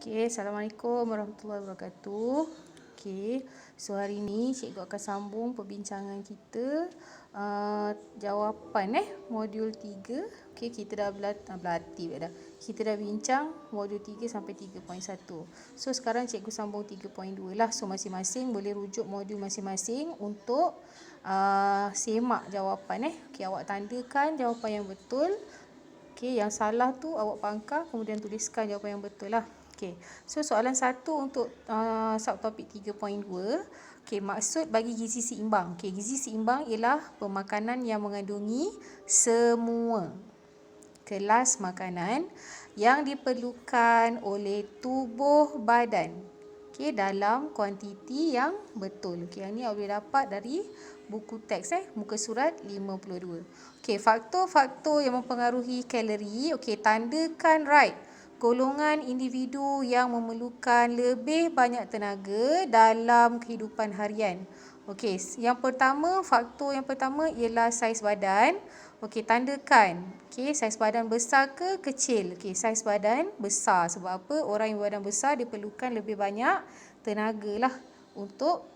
Assalamualaikum warahmatullahi wabarakatuh. So hari ni cikgu akan sambung perbincangan kita jawapan modul 3. Kita dah berlatih dah. Kita dah bincang modul 3 sampai 3.1. So sekarang cikgu sambung 3.2 lah. So masing-masing boleh rujuk modul masing-masing untuk semak jawapan awak tandakan jawapan yang betul. Yang salah tu awak pangkal, kemudian tuliskan jawapan yang betul lah. So soalan 1 untuk subtopik 3.2. Maksud bagi gizi seimbang. Gizi seimbang ialah pemakanan yang mengandungi semua kelas makanan yang diperlukan oleh tubuh badan dalam kuantiti yang betul. Yang ni awak boleh dapat dari buku teks muka surat 52. Faktor-faktor yang mempengaruhi kalori. Tandakan right golongan individu yang memerlukan lebih banyak tenaga dalam kehidupan harian. Faktor yang pertama ialah saiz badan. Tandakan. Saiz badan besar ke kecil? Saiz badan besar. Sebab apa? Orang yang badan besar diperlukan lebih banyak tenaga lah untuk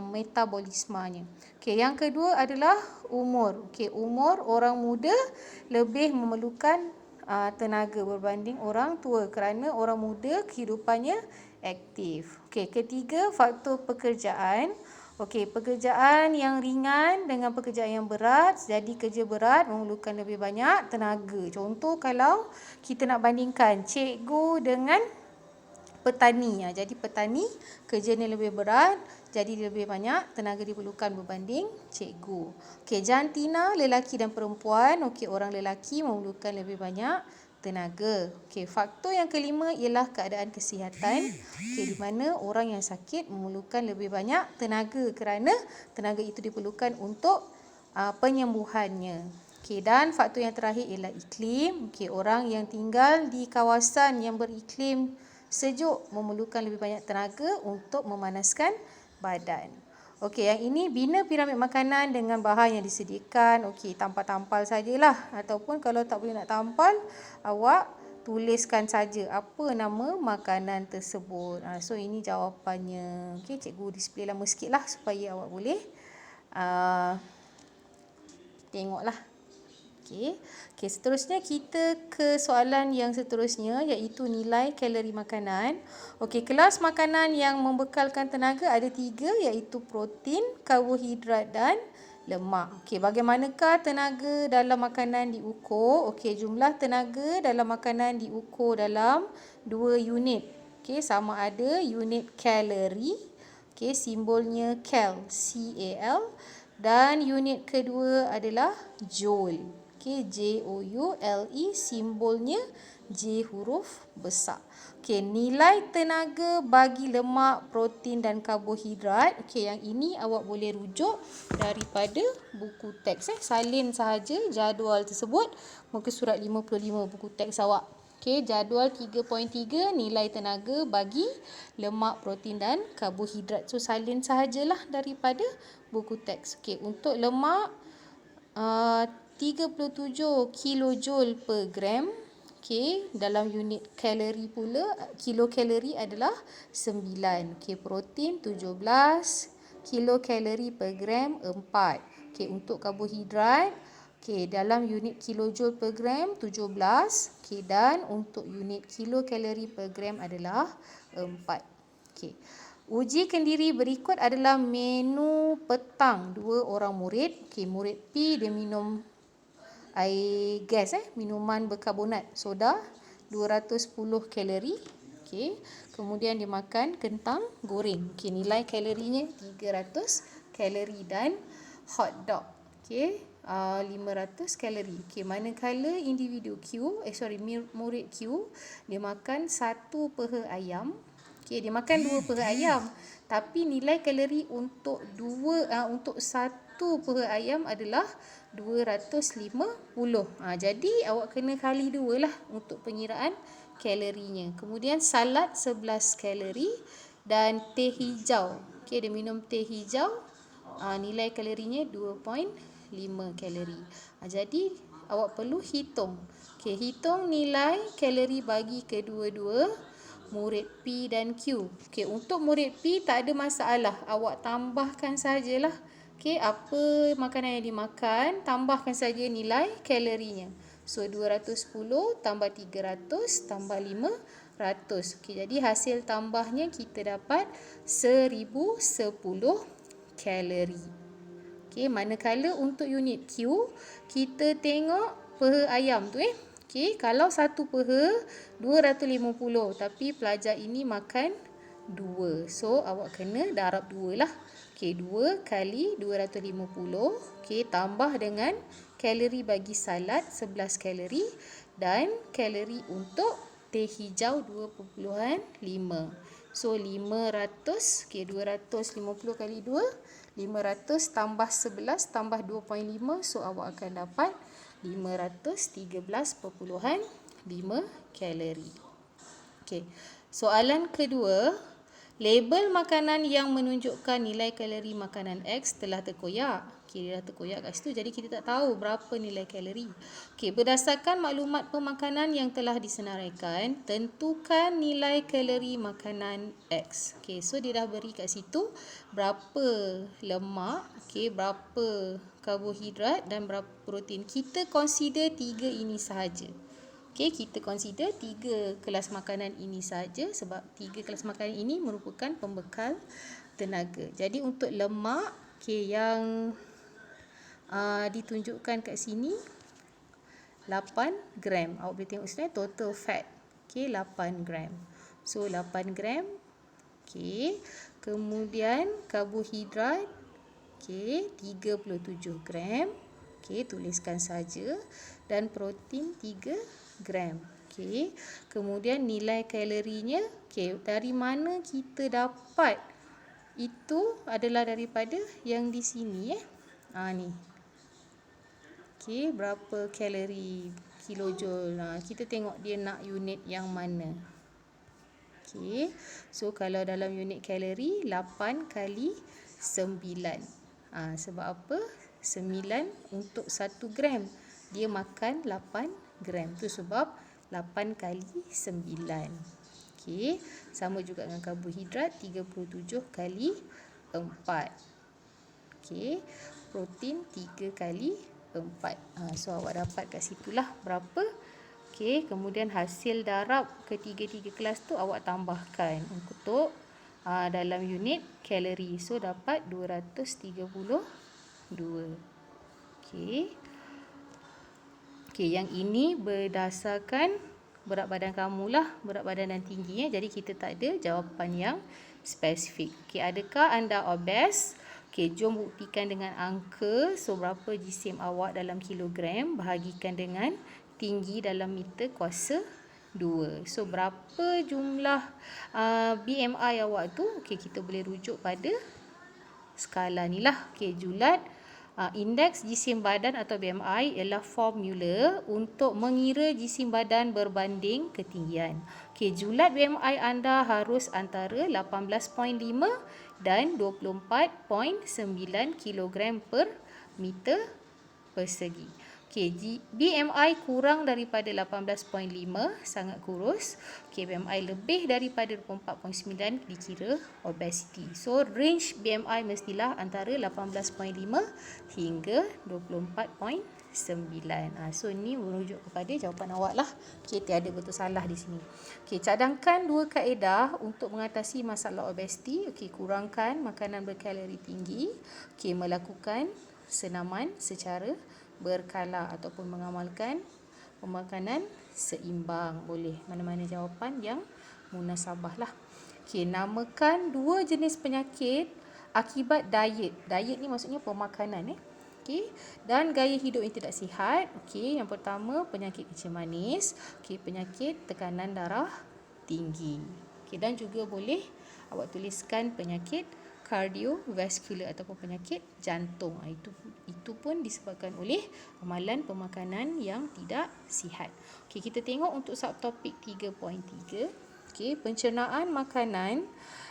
metabolismenya. Yang kedua adalah umur. Umur orang muda lebih memerlukan tenaga berbanding orang tua kerana orang muda kehidupannya aktif. Ketiga, faktor pekerjaan. Pekerjaan yang ringan dengan pekerjaan yang berat. Jadi kerja berat memerlukan lebih banyak tenaga. Contoh kalau kita nak bandingkan cikgu dengan petani. Jadi petani kerjanya lebih berat, jadi lebih banyak tenaga diperlukan berbanding cikgu. Jantina, lelaki dan perempuan. Orang lelaki memerlukan lebih banyak tenaga. Faktor yang kelima ialah keadaan kesihatan. Di mana orang yang sakit memerlukan lebih banyak tenaga kerana tenaga itu diperlukan untuk penyembuhannya. Dan faktor yang terakhir ialah iklim. Orang yang tinggal di kawasan yang beriklim sejuk memerlukan lebih banyak tenaga untuk memanaskan badan. Yang ini bina piramid makanan dengan bahan yang disediakan. Tampal-tampal sajalah. Ataupun kalau tak boleh nak tampal, awak tuliskan saja apa nama makanan tersebut. So ini jawapannya. Cikgu display lama sikit lah supaya awak boleh tengoklah. Seterusnya kita ke soalan yang seterusnya, iaitu nilai kalori makanan. Kelas makanan yang membekalkan tenaga ada 3, iaitu protein, karbohidrat dan lemak. Bagaimanakah tenaga dalam makanan diukur? Jumlah tenaga dalam makanan diukur dalam 2 unit. Sama ada unit kalori, simbolnya cal, C-A-L, dan unit kedua adalah joule. J-O-U-L-E, simbolnya J huruf besar. Nilai tenaga bagi lemak, protein dan karbohidrat. Yang ini awak boleh rujuk daripada buku teks. Salin sahaja jadual tersebut, muka surat 55 buku teks awak. Jadual 3.3, nilai tenaga bagi lemak, protein dan karbohidrat. So salin sahajalah daripada buku teks. Untuk lemak 37 kilojoule per gram. Dalam unit kalori pula, kilokalori adalah 9. Protein 17 kilokalori per gram, 4. Untuk karbohidrat, dalam unit kilojoule per gram 17. Dan untuk unit kilokalori per gram adalah 4. Uji kendiri berikut adalah menu petang 2 orang murid. Murid P dia minum air gas, minuman berkarbonat soda 210 kalori. Kemudian dia makan kentang goreng. Nilai kalorinya 300 kalori dan hot dog 500 kalori. Manakala individu murid Q dia makan 1 peha ayam. Dia makan 2 peha ayam, tapi nilai kalori untuk 1 peha ayam adalah 250. Jadi awak kena kali 2 lah untuk pengiraan kalorinya. Kemudian salad 11 kalori dan teh hijau. Dia minum teh hijau, nilai kalorinya 2.5 kalori. Jadi awak perlu hitung. Hitung nilai kalori bagi kedua-dua. murid P dan Q. Okey, untuk murid P tak ada masalah. Awak tambahkan sajalah. Okey, apa makanan yang dimakan, tambahkan saja nilai kalorinya. So 210 tambah 300 tambah 500. Okey, jadi hasil tambahnya kita dapat 1010 kalori. Okey, manakala untuk unit Q, kita tengok peha ayam tu Okey, kalau satu peha 250, tapi pelajar ini makan 2. So awak kena darab 2 lah. Okey, 2 kali 250. Okey, tambah dengan kalori bagi salad 11 kalori dan kalori untuk teh hijau 2.5. So 500, okey 250 kali 2, 500 tambah 11 tambah 2.5, so awak akan dapat 513.5 kalori. Okey. Soalan kedua, label makanan yang menunjukkan nilai kalori makanan X telah terkoyak. Okey, dia dah terkoyak kat situ, jadi kita tak tahu berapa nilai kalori. Okey, berdasarkan maklumat pemakanan yang telah disenaraikan, tentukan nilai kalori makanan X. Okey, so dia dah beri kat situ berapa lemak, okey, berapa karbohidrat dan berapa protein. Kita consider 3 ini sahaja. Okey, kita consider 3 kelas makanan ini saja sebab 3 kelas makanan ini merupakan pembekal tenaga. Jadi untuk lemak, okey, yang ditunjukkan kat sini 8 gram. Awak boleh tengok sini total fat. Okey, 8 gram. So 8 gram. Okey. Kemudian karbohidrat, okey, 37 gram. Okey, tuliskan saja. Dan protein 3 gram. Okey. Kemudian nilai kalorinya, okey, dari mana kita dapat? Itu adalah daripada yang di sini ni. Okey, berapa kalori kilojoule. Kita tengok dia nak unit yang mana. Okey. So kalau dalam unit kalori 8 kali 9. Sebab apa? 9 untuk 1 gram. Dia makan 8 gram. Tu sebab 8 kali 9. Okey. Sama juga dengan karbohidrat 37 kali 4. Okey. Protein 3 kali 4. So awak dapat kat situlah berapa. Okey, kemudian hasil darab ketiga-tiga kelas tu awak tambahkan untuk dalam unit kalori. So dapat 232. Okey. Okey, yang ini berdasarkan berat badan kamulah, berat badan dan tingginya. Jadi kita tak ada jawapan yang spesifik. Okey, adakah anda obes? Okey, jom buktikan dengan angka. So, berapa jisim awak dalam kilogram bahagikan dengan tinggi dalam meter kuasa 2. So, berapa jumlah BMI awak tu? Okey, kita boleh rujuk pada skala ni lah. Okey, julat indeks jisim badan atau BMI ialah formula untuk mengira jisim badan berbanding ketinggian. Okey, julat BMI anda harus antara 18.5 dan 24.9 kg per meter persegi. Okey, BMI kurang daripada 18.5 sangat kurus. Okey, BMI lebih daripada 24.9 dikira obesity. So range BMI mestilah antara 18.5 hingga 24.9. So ni merujuk kepada jawapan awak lah. Okey, tiada betul salah di sini. Okey, cadangkan 2 kaedah untuk mengatasi masalah obesity. Okey, kurangkan makanan berkalori tinggi. Okey, melakukan senaman secara berkala ataupun mengamalkan pemakanan seimbang. Boleh mana-mana jawapan yang munasabah lah. Okey, namakan 2 jenis penyakit akibat diet. Diet ni maksudnya pemakanan Okey, dan gaya hidup yang tidak sihat. Okey, yang pertama penyakit kencing manis, okey, penyakit tekanan darah tinggi. Okey, dan juga boleh awak tuliskan penyakit kardiovaskular ataupun penyakit jantung. Itu pun disebabkan oleh amalan pemakanan yang tidak sihat. Okey, kita tengok untuk subtopik 3.3. Okey, pencernaan makanan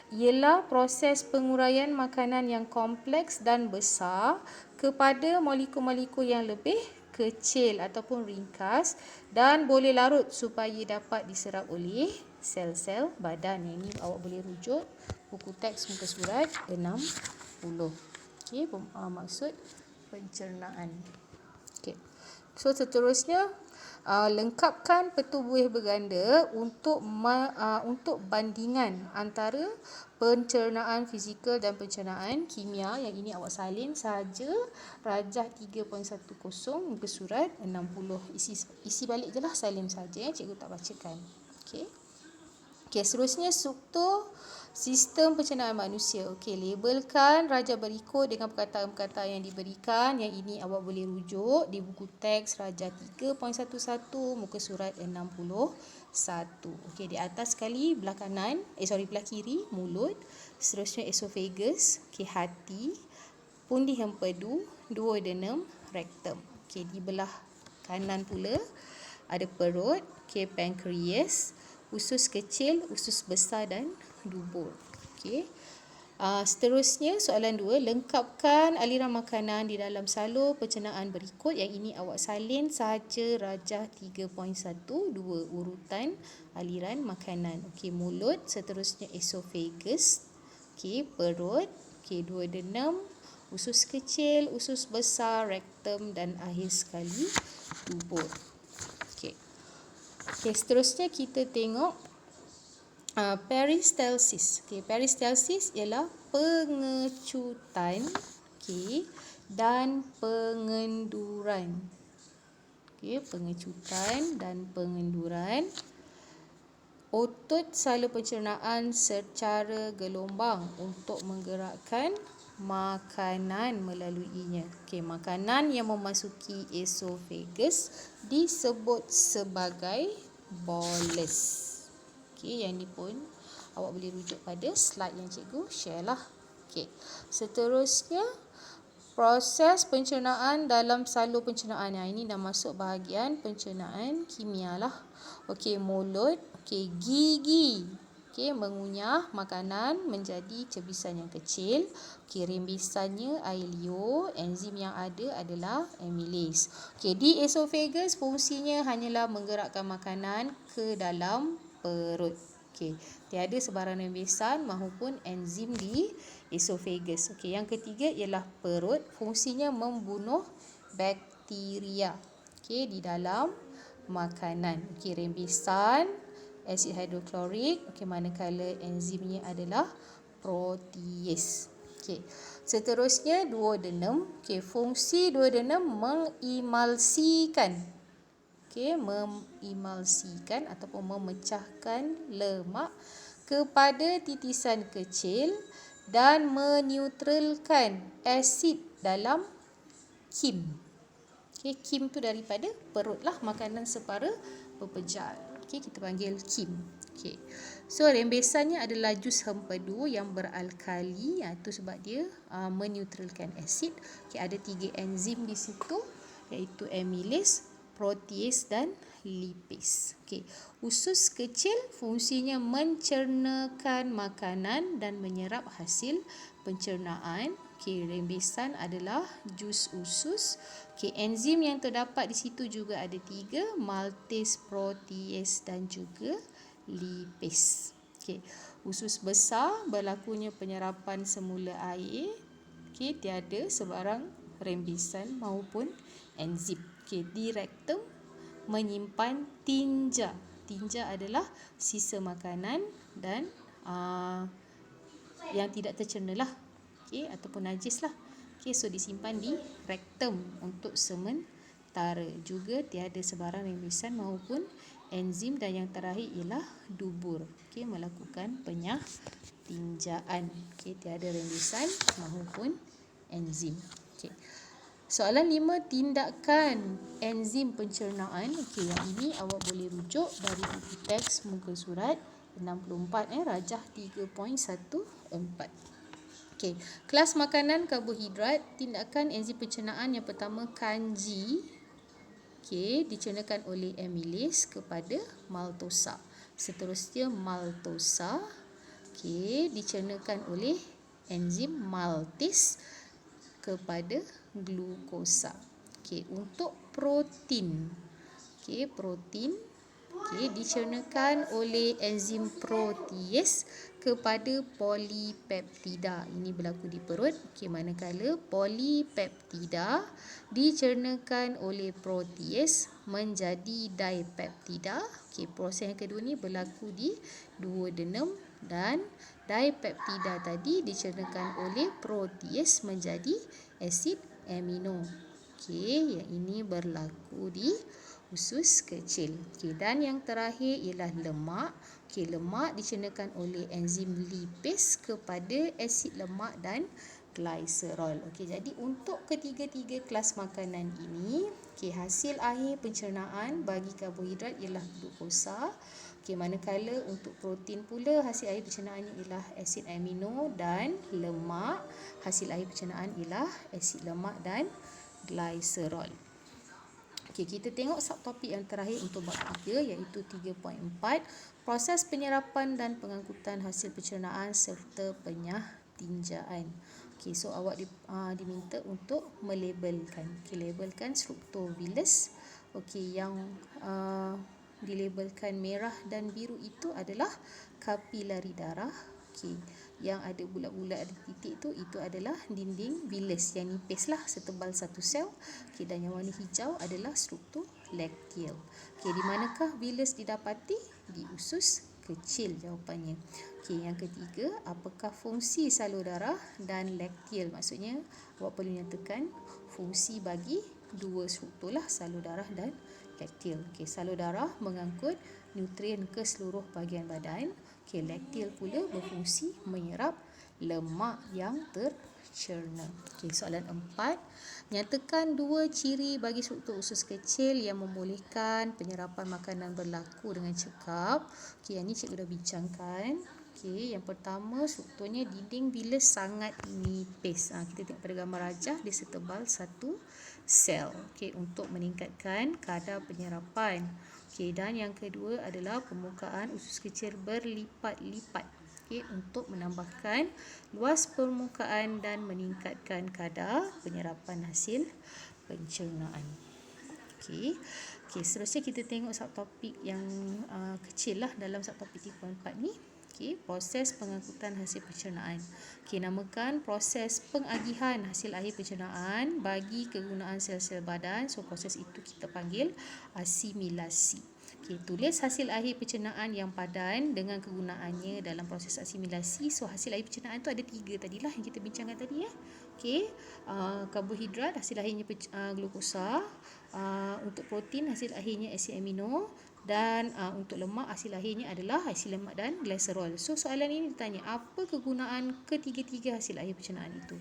ialah proses penguraian makanan yang kompleks dan besar kepada molekul-molekul yang lebih kecil ataupun ringkas dan boleh larut supaya dapat diserap oleh sel-sel badan. Yang ini awak boleh rujuk buku teks muka surat 60. Okey, maksud pencernaan. Okey. So seterusnya, lengkapkan pertubuhan berganda untuk bandingan antara pencernaan fizikal dan pencernaan kimia. Yang ini awak salin saja rajah 3.10 muka surat 60. Isi balik je lah, salin saja, cikgu tak bacakan. Okey. Okey, seterusnya struktur sistem pencernaan manusia. Okey, labelkan rajah berikut dengan perkataan-perkataan yang diberikan. Yang ini awak boleh rujuk di buku teks rajah 3.11 muka surat 61. Okey, di atas sekali belah kanan, belah kiri mulut, seterusnya esophagus, okey, hati, pundi hempedu, duodenum, rectum. Okey, di belah kanan pula ada perut, okey, pankreas, usus kecil, usus besar dan dubur. Okey. Seterusnya soalan 2, lengkapkan aliran makanan di dalam salur pencernaan berikut. Yang ini awak salin sahaja rajah 3.1, 2 urutan aliran makanan. Okey, mulut, seterusnya esophagus, okey, perut, okey, duodenum, usus kecil, usus besar, rectum dan akhir sekali dubur. Okey. Okey, seterusnya kita tengok peristalsis. Okey, peristalsis ialah pengecutan, okey, dan pengenduran. Okey, pengecutan dan pengenduran otot salur pencernaan secara gelombang untuk menggerakkan makanan melaluinya. Okey, makanan yang memasuki esophagus disebut sebagai bolus. Okey, yang ni pun awak boleh rujuk pada slide yang cikgu share lah. Okey, seterusnya proses pencernaan dalam salur pencernaan. Ini dah masuk bahagian pencernaan kimia lah. Okey, mulut, okey, gigi, okey, mengunyah makanan menjadi cebisan yang kecil. Okey, rembesannya air liur, enzim yang ada adalah amylase. Okey, di esophagus fungsinya hanyalah menggerakkan makanan ke dalam perut. Okey, tiada sebarang rembesan maupun enzim di esophagus. Okey, yang ketiga ialah perut, fungsinya membunuh bakteria, okey, di dalam makanan. Okey, rembesan asid hidroklorik, okey, manakala enzimnya adalah protease. Okey, seterusnya duodenum. Okey, fungsi duodenum mengemulsikan, okey, mengemulsikan ataupun memecahkan lemak kepada titisan kecil dan menetralkan asid dalam kim. Okey, kim tu daripada perut lah, makanan separa pepejal. Okey, kita panggil kim. Okey. So rembesannya adalah jus hempedu yang beralkali. Itu sebab dia menetralkan asid. Okey, ada 3 enzim di situ, iaitu amylase, protease dan lipase. Okey, usus kecil fungsinya mencernakan makanan dan menyerap hasil pencernaan. Okey, rembesan adalah jus usus. Okey, enzim yang terdapat di situ juga ada 3, maltase, protease dan juga lipase. Okey, usus besar berlakunya penyerapan semula air. Okey, tiada sebarang rembesan maupun enzim. Okey, di rectum menyimpan tinja. Tinja adalah sisa makanan dan yang tidak tercerna lah, okey, ataupun najis lah. Okey, so disimpan di rectum untuk sementara. Juga tiada sebarang rembesan maupun enzim, dan yang terakhir ialah dubur. Okey, melakukan penyatinjaan. Okey, tiada rembesan maupun enzim. Okey. Soalan 5, tindakan enzim pencernaan. Okey, yang ini awak boleh rujuk dari buku teks muka surat 64, rajah 3.14. Okey, kelas makanan karbohidrat. Tindakan enzim pencernaan yang pertama kanji. Okey, dicernakan oleh amylase kepada maltosa. Seterusnya maltosa, okey, dicernakan oleh enzim maltase kepada glukosa. Okey, untuk protein. Okey, protein dicernakan oleh enzim protease kepada polipeptida. Ini berlaku di perut. Manakala polipeptida dicernakan oleh protease menjadi dipeptida. Proses yang kedua ni berlaku di duodenum, dan dipeptida tadi dicernakan oleh protease menjadi asid amino. Yang ini berlaku di usus kecil. Dan yang terakhir ialah lemak. Lemak dicernakan oleh enzim lipase kepada asid lemak dan glycerol. Jadi untuk ketiga-tiga kelas makanan ini, hasil akhir pencernaan bagi karbohidrat ialah glukosa. Manakala untuk protein pula hasil akhir pencernaannya ialah asid amino, dan lemak hasil akhir pencernaan ialah asid lemak dan glycerol. Kita tengok subtopik yang terakhir untuk bab 3, iaitu 3.4, proses penyerapan dan pengangkutan hasil pencernaan serta penyahtinjaan. So awak diminta untuk melabelkan. Labelkan struktur bilis. Yang dilabelkan merah dan biru itu adalah kapilari darah. Yang ada bulat-bulat ada titik itu adalah dinding bilis yang nipis lah, setebal satu sel. Dan yang warna hijau adalah struktur lakteal. Di manakah bilis didapati? Di usus kecil jawapannya. Yang ketiga, apakah fungsi salur darah dan lakteal? Maksudnya awak perlu nyatakan fungsi bagi dua struktur lah, salur darah dan lakteal. Salur darah mengangkut nutrien ke seluruh bahagian badan. Lakteal pula berfungsi menyerap lemak yang tercerna. Soalan 4. Nyatakan dua ciri bagi struktur usus kecil yang membolehkan penyerapan makanan berlaku dengan cekap. Yang ni cikgu dah bincangkan. Yang pertama, strukturnya dinding bilis sangat nipis. Kita tengok pada gambar rajah, dia setebal satu sel. Untuk meningkatkan kadar penyerapan. Dan yang kedua adalah permukaan usus kecil berlipat-lipat. Untuk menambahkan luas permukaan dan meningkatkan kadar penyerapan hasil pencernaan. Seterusnya kita tengok subtopik yang kecil lah dalam subtopik 3.4 ni. Proses pengangkutan hasil pencernaan. Namakan proses pengagihan hasil akhir pencernaan bagi kegunaan sel-sel badan. Proses itu kita panggil asimilasi. Tulis hasil akhir pencernaan yang padan dengan kegunaannya dalam proses asimilasi. Hasil akhir pencernaan tu ada 3 tadilah yang kita bincangkan tadi. Karbohidrat hasil akhirnya glukosa. Untuk protein hasil akhirnya asid amino. Dan untuk lemak hasil akhirnya adalah asid lemak dan glycerol. Soalan ini ditanya, apa kegunaan ketiga-tiga hasil akhir pencernaan itu?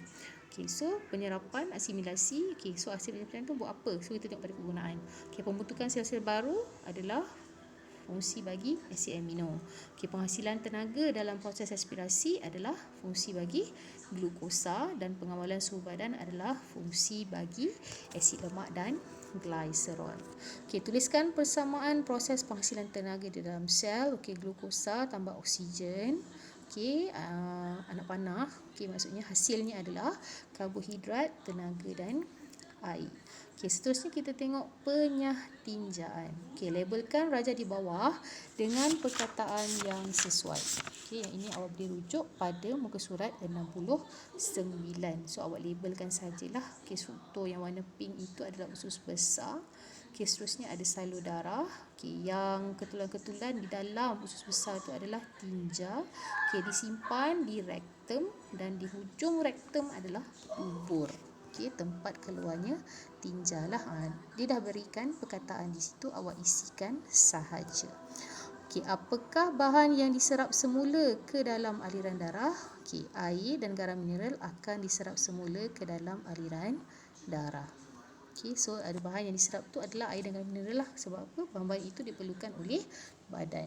Penyerapan, asimilasi. Hasil pencernaan itu buat apa? Kita tengok pada kegunaan. Pembentukan sel-sel baru adalah fungsi bagi asid amino. Penghasilan tenaga dalam proses aspirasi adalah fungsi bagi glukosa, dan pengawalan suhu badan adalah fungsi bagi asid lemak dan glycerol. Tuliskan persamaan proses penghasilan tenaga di dalam sel. Glukosa tambah oksigen. Anak panah. Maksudnya hasilnya adalah karbohidrat, tenaga dan air. Seterusnya kita tengok penyahtinjaan. Labelkan raja di bawah dengan perkataan yang sesuai. Yang ini awak boleh rujuk pada muka surat 69. Awak labelkan sajalah. Struktur yang warna pink itu adalah usus besar. Seterusnya ada salur darah. Yang ketulan-ketulan di dalam usus besar itu adalah tinja. Disimpan di rektum, dan di hujung rektum adalah dubur. Tempat keluarnya tinja lah. Dia dah berikan perkataan di situ, awak isikan sahaja. Apakah bahan yang diserap semula ke dalam aliran darah? Air dan garam mineral akan diserap semula ke dalam aliran darah. Ada bahan yang diserap tu adalah air dan garam mineral lah. Sebab apa? Bahan-bahan itu diperlukan oleh badan.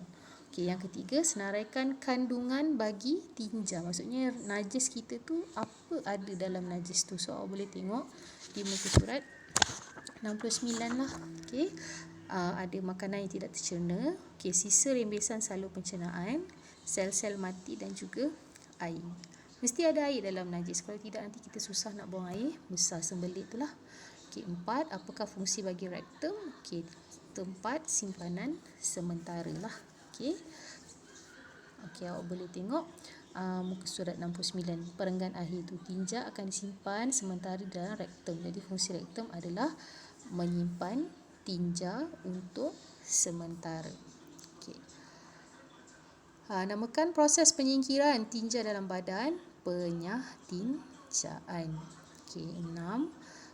Yang ketiga, senaraikan kandungan bagi tinja. Maksudnya najis kita tu, apa ada dalam najis tu. Awak boleh tengok di muka surat 69 lah. Ada makanan yang tidak tercerna. Sisa rembesan salur pencernaan, sel-sel mati dan juga air. Mesti ada air dalam najis. Kalau tidak, nanti kita susah nak buang air besar sembelit tu lah. 4. Apakah fungsi bagi rektum? tempat simpanan sementara lah. Okey. Okey, awak boleh tengok muka surat 69. Perenggan akhir tu, tinja akan disimpan sementara dalam rektum. Jadi fungsi rektum adalah menyimpan tinja untuk sementara. Okey. Namakan proses penyingkiran tinja dalam badan penyahtinjaan. Okey, 6.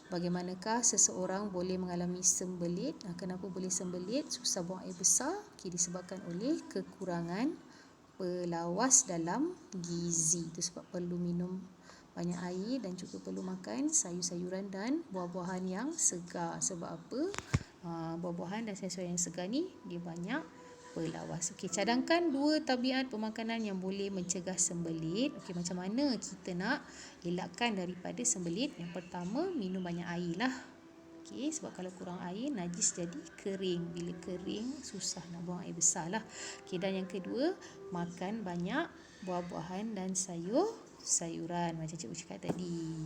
Bagaimanakah seseorang boleh mengalami sembelit? Kenapa boleh sembelit? Susah buang air besar. Okey, disebabkan oleh kekurangan pelawas dalam gizi. Itu sebab perlu minum banyak air dan juga perlu makan sayur-sayuran dan buah-buahan yang segar. Sebab apa? Buah-buahan dan sayur-sayuran yang segar ni dia banyak pelawas. Okey, cadangkan 2 tabiat pemakanan yang boleh mencegah sembelit. Okey, macam mana kita nak elakkan daripada sembelit? Yang pertama, minum banyak air lah. Okey, sebab kalau kurang air, najis jadi kering. Bila kering, susah nak buang air besar lah. Okey, dan yang kedua, makan banyak buah-buahan dan sayur-sayuran macam cikgu cakap tadi.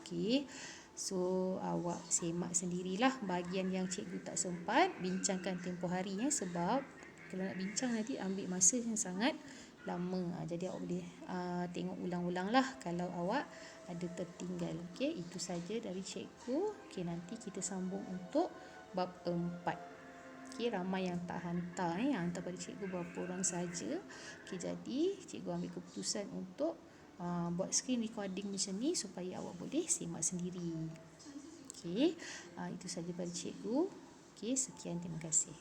Okey. So, awak semak sendirilah bahagian yang cikgu tak sempat bincangkan tempoh hari, sebab kalau nak bincang nanti ambil masa yang sangat lama. Jadi awak boleh tengok ulang-ulang lah kalau awak ada tertinggal. Okey, itu saja dari cikgu. Okey, nanti kita sambung untuk bab 4. Okey, ramai yang tak hantar yang hantar pada cikgu berapa orang saja. Okey, jadi cikgu ambil keputusan untuk buat screen recording macam ni supaya awak boleh semak sendiri. Okey, itu saja pada cikgu. Okey, sekian, terima kasih.